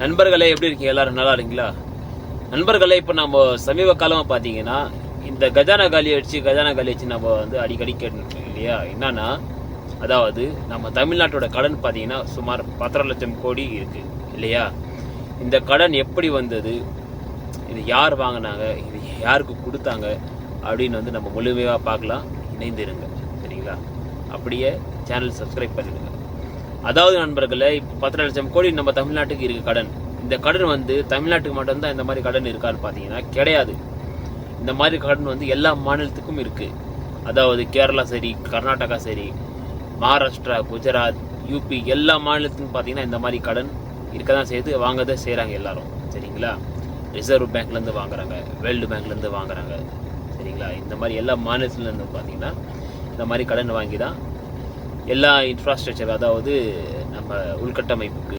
நண்பர்களே, எப்படி இருக்கீங்க? எல்லாரும் நல்லா இருக்கீங்களா? நண்பர்களே, இப்போ நம்ம சமீப காலமாக பார்த்தீங்கன்னா இந்த கஜானா காலி அடிச்சு நம்ம வந்து அடிக்கடி கேட்டு இல்லையா? என்னன்னா, அதாவது நம்ம தமிழ்நாட்டோட கடன் பார்த்தீங்கன்னா சுமார் 10 லட்சம் கோடி இருக்கு இல்லையா? இந்த கடன் எப்படி வந்தது, இது யார் வாங்கினாங்க, இது யாருக்கு கொடுத்தாங்க அப்படின்னு வந்து நம்ம முழுமையாக பார்க்கலாம். இணைந்திருங்க, சரிங்களா? அப்படியே சேனல் சப்ஸ்கிரைப் பண்ணிடுங்க. அதாவது நண்பர்களே, இப்போ 10 லட்சம் கோடி நம்ம தமிழ்நாட்டுக்கு இருக்கு கடன். இந்த கடன் வந்து தமிழ்நாட்டுக்கு மட்டும்தான் இந்த மாதிரி கடன் இருக்கான்னு பார்த்தீங்கன்னா கிடையாது. இந்த மாதிரி கடன் வந்து எல்லா மாநிலத்துக்கும் இருக்கு. அதாவது கேரளா சரி, கர்நாடகா சரி, மகாராஷ்டிரா, குஜராத், யூபி எல்லா மாநிலத்துக்கும் பார்த்தீங்கன்னா இந்த மாதிரி கடன் இருக்க தான் செய்து, வாங்க தான் செய்கிறாங்க எல்லாரும், சரிங்களா? ரிசர்வ் பேங்க்லேருந்து வாங்குறாங்க, வேர்ல்டு பேங்க்லேருந்து வாங்குறாங்க, சரிங்களா? இந்த மாதிரி எல்லா மாநிலத்துலேருந்து பார்த்தீங்கன்னா இந்த மாதிரி கடன் வாங்கி தான் எல்லா இன்ஃப்ராஸ்ட்ரக்சர், அதாவது நம்ம உள்கட்டமைப்புக்கு